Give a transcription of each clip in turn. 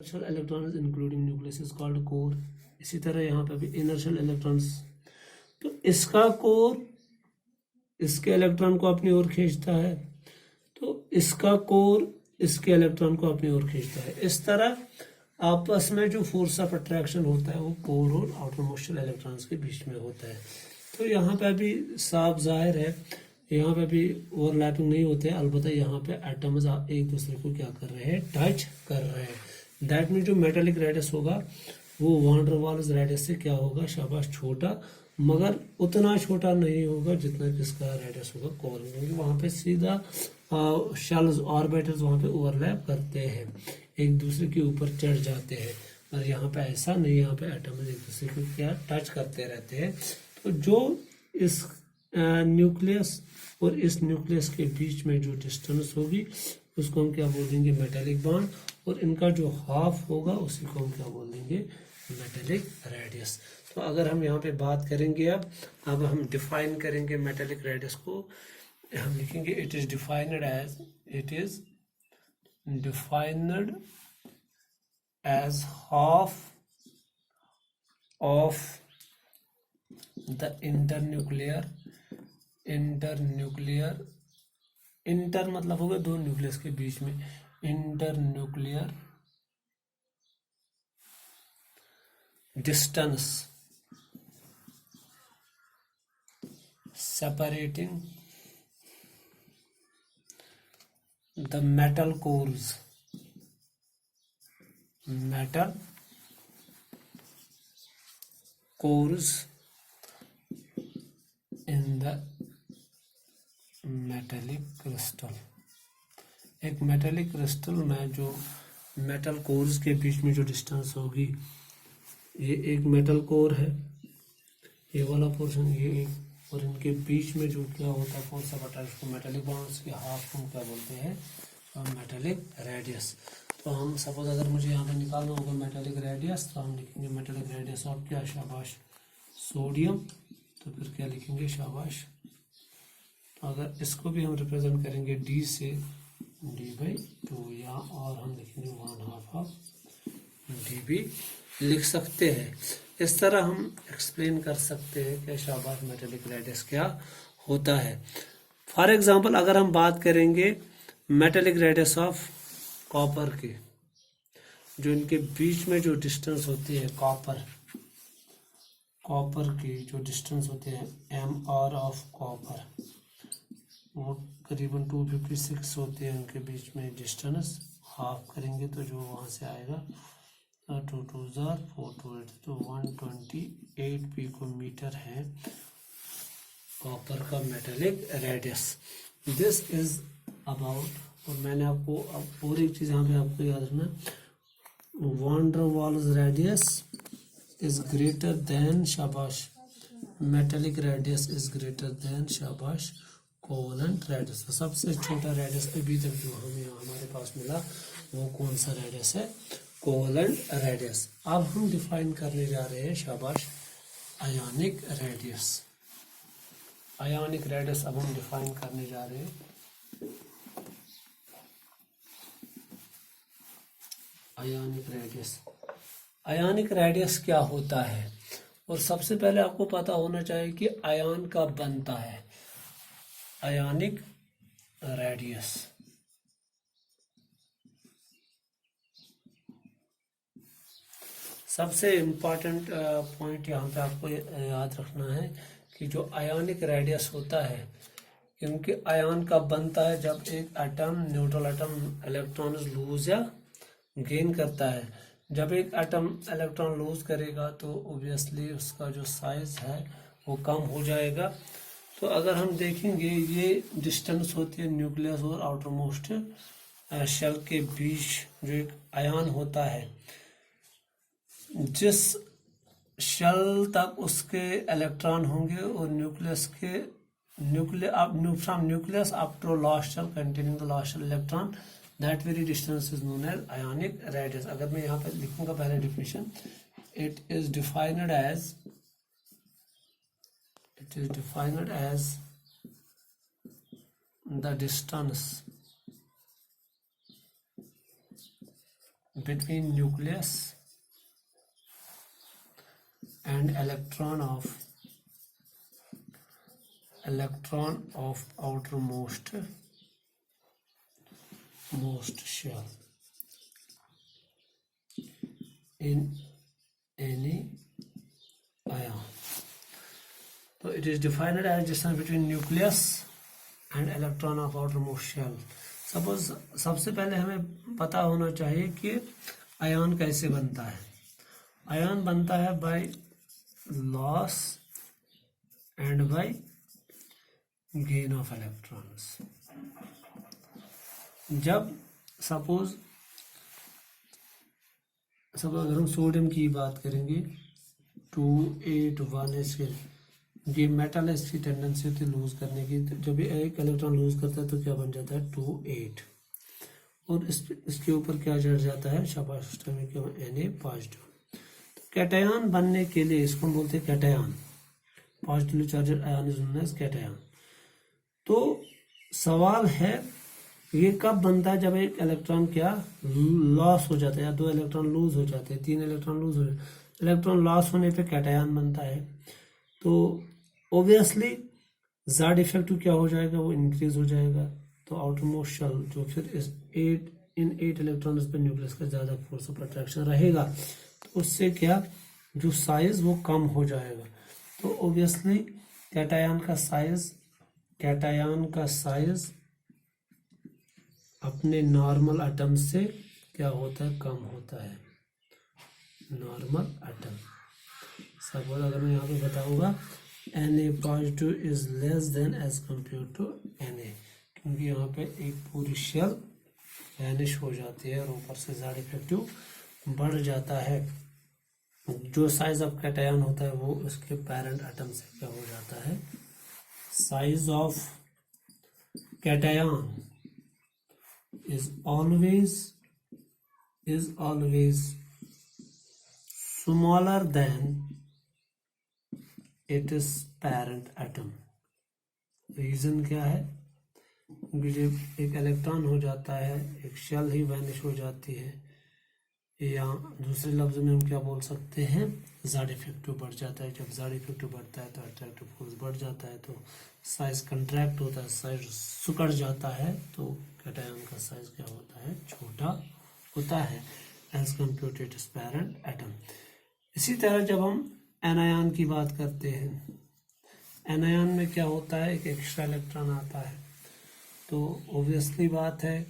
inertial electrons including nucleus is called core. इसी तरह यहाँ पे भी इनर्शियल इलेक्ट्रॉन्स, तो इसका कोर इसके इलेक्ट्रॉन को अपनी ओर खींचता है, तो इसका कोर इसके इलेक्ट्रॉन को अपनी ओर खींचता है। इस तरह आपस में जो फोर्स ऑफ अट्रैक्शन होता है वो कोर और आउटर मोस्ट इलेक्ट्रॉन्स के बीच में होता है। तो यहाँ पे भी साफ जाहिर है, यहाँ पे भी ओवरलैपिंग नहीं होते हैं, अलबत्ता यहाँ पे एटम्स एक दूसरे को क्या कर रहे हैं, टच कर रहे हैं। दैट मीन जो मेटालिक रेडियस होगा वो वान डर वाल्स रेडियस से क्या होगा, शाबाश, छोटा, मगर उतना छोटा नहीं होगा जितना किसका रेडियस होगा, कोर, क्योंकि वहाँ पे सीधा शेल्स ऑर्बिटल्स वहाँ पे ओवरलैप करते हैं, एक दूसरे के ऊपर चढ़ जाते हैं। और यहाँ पे ऐसा नहीं, यहाँ पे एटम्स एक दूसरे को क्या टच करते रहते हैं। तो जो इस न्यूक्लियस और इस न्यूक्लियस के बीच में जो डिस्टेंस होगी उसको हम क्या बोल देंगे, मेटालिक बॉन्ड, और इनका जो हाफ होगा उसी को हम क्या बोल देंगे, मेटालिक रेडियस। तो अगर हम यहाँ पे बात करेंगे, अब हम डिफाइन करेंगे मेटालिक रेडियस को, हम लिखेंगे it is defined as half of the inter मतलब होगा दो न्यूक्लियस के बीच में, inter nuclear distance separating the metal cores in the metallic crystal। एक मेटेलिक क्रिस्टल में जो मेटल कोर्स के बीच में जो डिस्टेंस होगी, ये एक मेटल कोर है, ये वाला पोर्शन, ये एक, और इनके बीच में जो क्या होता है force of attraction, metallic bonds के हाफ को क्या बोलते हैं, मेटेलिक रेडियस। तो हम सपोज अगर मुझे यहाँ पे निकालना होगा मेटेलिक रेडियस, तो हम लिखेंगे मेटेलिक रेडियस ऑफ क्या, शाबाश, सोडियम। तो फिर क्या लिखेंगे, शाबाश, अगर इसको भी हम रिप्रेजेंट करेंगे डी से, d/2, या और हम लिखेंगे 1/2 ऑफ डी भी लिख सकते हैं। इस तरह हम एक्सप्लेन कर सकते हैं कि शाबाश मेटेलिक रेडियस क्या होता है। फॉर एग्जांपल अगर हम बात करेंगे मेटेलिक रेडियस ऑफ कॉपर की, जो इनके बीच में जो डिस्टेंस होती है कॉपर की जो डिस्टेंस होती है mr ऑफ कॉपर, वो करीबन 256 होते हैं उनके बीच में डिस्टेंस। हाफ करेंगे तो जो वहाँ से आएगा 2 2 4 4 2 8, तो 128 पिकोमीटर है कॉपर का metallic radius. This is about, और मैंने आपको अब और एक चीज़ यहाँ पे आपको याद रखना, van der Waals radius is greater than, शाबाश, metallic radius is greater than, शाबाश, कोवलेंट रेडियस। तो सबसे छोटा रेडियस अभी तक जो हमें हमारे पास मिला वो कौन सा रेडियस है, कोवलेंट रेडियस। अब हम डिफाइन करने जा रहे हैं, शाबाश, आयोनिक रेडियस। आयोनिक रेडियस अब हम डिफाइन करने जा रहे हैं। आयोनिक रेडियस क्या होता है, और सबसे पहले आपको पता होना चाहिए कि आयन कब बनता है। आयोनिक रेडियस सबसे इम्पॉर्टेंट पॉइंट यहाँ पे आपको याद रखना है कि जो आयोनिक रेडियस होता है, क्योंकि आयन कब बनता है, जब एक atom, neutral atom, electron lose या गेन करता है। जब एक एटम इलेक्ट्रॉन लूज करेगा तो ऑब्वियसली उसका जो साइज है वो कम हो जाएगा। तो अगर हम देखेंगे ये डिस्टेंस होती है न्यूक्लियस और आउटर मोस्ट शेल के बीच, जो एक आयन होता है, जिस शेल तक उसके इलेक्ट्रॉन होंगे और from nucleus up to last shell containing the last shell electron, that very distance is known as ionic radius. अगर मैं यहाँ पे लिखूंगा पहले definition, it is defined as the distance between nucleus and electron of outermost shell in any ion. So it is defined as distance between nucleus and electron of outermost shell. Suppose सबसे पहले हमें पता होना चाहिए कि ion कैसे बनता है. आयन बनता है by loss and by gain of electrons. जब सपोज अगर हम सोडियम की बात करेंगे 281 ये मेटल है, इसकी टेंडेंसी होती है लूज करने की. तो जब एक इलेक्ट्रॉन लूज करता है तो क्या बन जाता है 28 और इसके ऊपर क्या चढ़ जाता है शाबाश सिस्टम में क्या Na पॉजिटिव. तो कैटायन बनने के लिए इसको हम बोलते हैं cation. Positively charged ion is known as cation. तो सवाल है ये कब बनता है? जब एक इलेक्ट्रॉन क्या लॉस हो जाता है या 2 इलेक्ट्रॉन लूज हो जाते हैं, 3 इलेक्ट्रॉन लूज हो जाते हैं. इलेक्ट्रॉन लॉस होने पे कैटायन बनता है. तो ऑब्वियसली ज़ेड इफेक्टिव क्या हो जाएगा, वो इंक्रीज हो जाएगा. तो आउटरमोस्ट शेल जो फिर इस 8 इलेक्ट्रॉन पे न्यूक्लियस का ज़्यादा फोर्स ऑफ अट्रैक्शन रहेगा तो उससे क्या जो साइज वो कम हो जाएगा. तो ऑब्वियसली कैटायन का साइज अपने नॉर्मल एटम से क्या होता है, कम होता है. नॉर्मल एटम सपोज अगर मैं यहाँ पे बताऊंगा Na positive is less than as compare to Na, क्योंकि यहाँ पे एक पूरी शेल वैनिश हो जाती है और ऊपर से ज़ेड इफेक्टिव बढ़ जाता है. जो साइज ऑफ कैटायन होता है वो उसके पेरेंट एटम से क्या हो जाता है. Size of cation is always smaller than its parent atom. Reason क्या है? क्योंकि जब एक इलेक्ट्रॉन हो जाता है एक शेल ही वैनिश हो जाती है, या दूसरे लफ्ज में हम क्या बोल सकते हैं, ज़ेड इफेक्टिव बढ़ जाता है. जब ज़ेड इफेक्टिव बढ़ता है तो अट्रैक्टिव फोर्स बढ़ जाता है, तो साइज कंट्रैक्ट होता है, साइज सिकुड़ जाता है. तो कैटायन का साइज क्या होता है, छोटा होता है as compare to its parent atom. इसी तरह जब हम एनायन की बात करते हैं, एनायन में क्या होता है, एक एक्स्ट्रा इलेक्ट्रॉन आता है. तो ऑब्वियसली बात है,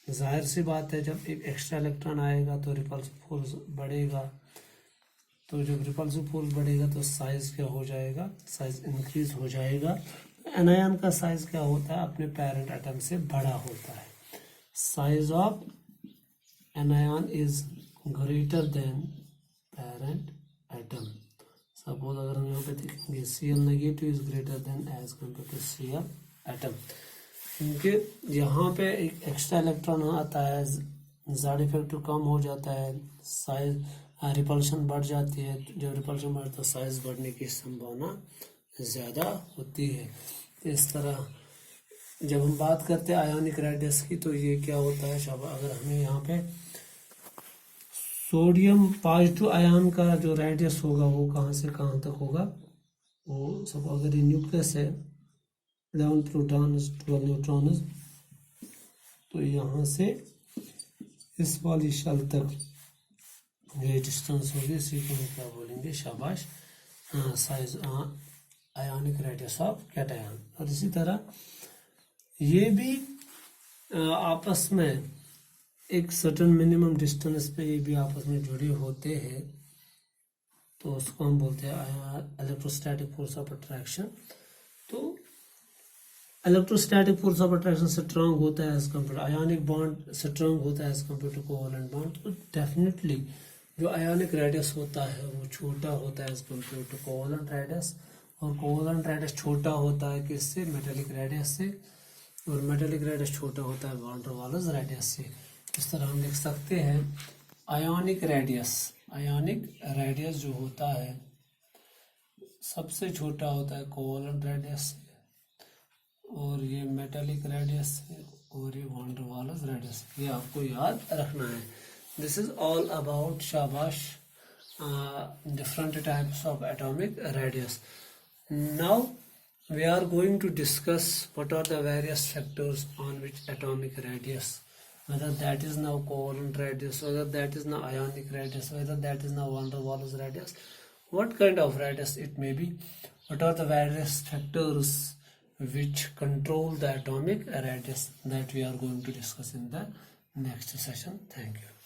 जाहिर सी बात है, जब एक एक्स्ट्रा इलेक्ट्रॉन आएगा तो रिपल्सिव फोर्स बढ़ेगा. तो जब रिपल्सिव फोर्स बढ़ेगा तो साइज क्या हो जाएगा, साइज इंक्रीज हो जाएगा. एनायन का साइज क्या होता है, अपने पेरेंट एटम से बड़ा होता है. Size of anion is greater than parent atom. Suppose अगर हम यहाँ पे देखेंगे Cl negative is greater than as compare to Cl atom, क्योंकि यहाँ पे एक एक्स्ट्रा इलेक्ट्रॉन आता है, ज़ेड इफेक्टिव कम हो जाता है, साइज रिपल्शन बढ़ जाती है. जब रिपल्शन बढ़ता है तो साइज बढ़ने की संभावना ज़्यादा होती है. इस तरह जब हम बात करते हैं आयोनिक रेडियस की, तो ये क्या होता है शाबाश, अगर हमें यहाँ पे सोडियम पॉजिटिव आयन का जो रेडियस होगा वो कहाँ से कहाँ तक होगा, वो सब अगर ये न्यूक्लियस है 11 प्रोटॉन 12 न्यूट्रॉन, तो यहाँ से इस वाली शेल तक ये डिस्टेंस होगी, इसी को हम क्या बोलेंगे शाबाश size ionic radius of cation. और इसी तरह ये भी आपस में एक सर्टेन मिनिमम डिस्टेंस पे ये भी आपस में जुड़े होते हैं. तो उसको हम बोलते हैं इलेक्ट्रोस्टैटिक फोर्स ऑफ अट्रैक्शन. तो electrostatic force of attraction strong होता है as compare, ionic bond strong होता है as compare to covalent bond. तो डेफिनेटली जो आयोनिक रेडियस होता है वो छोटा होता है as compare to covalent radius, और कोवैलेंट रेडियस छोटा होता है किससे, मेटेलिक रेडियस से, और मेटेलिक रेडियस छोटा होता है वॉन डर वाल्स रेडियस से. इस तरह हम लिख सकते हैं आयोनिक रेडियस जो होता है सबसे छोटा होता है कोवैलेंट रेडियस से, और ये मेटेलिक रेडियस से, और ये वॉन डर वाल्स रेडियस. ये आपको याद रखना है. this is all about Shabash, different types of atomic radius. Now we are going to discuss what are the various factors on which atomic radius, whether that is now covalent radius, whether that is now ionic radius, whether that is now van der Waals radius, what kind of radius it may be, what are the various factors which control the atomic radius, that we are going to discuss in the next session. Thank you.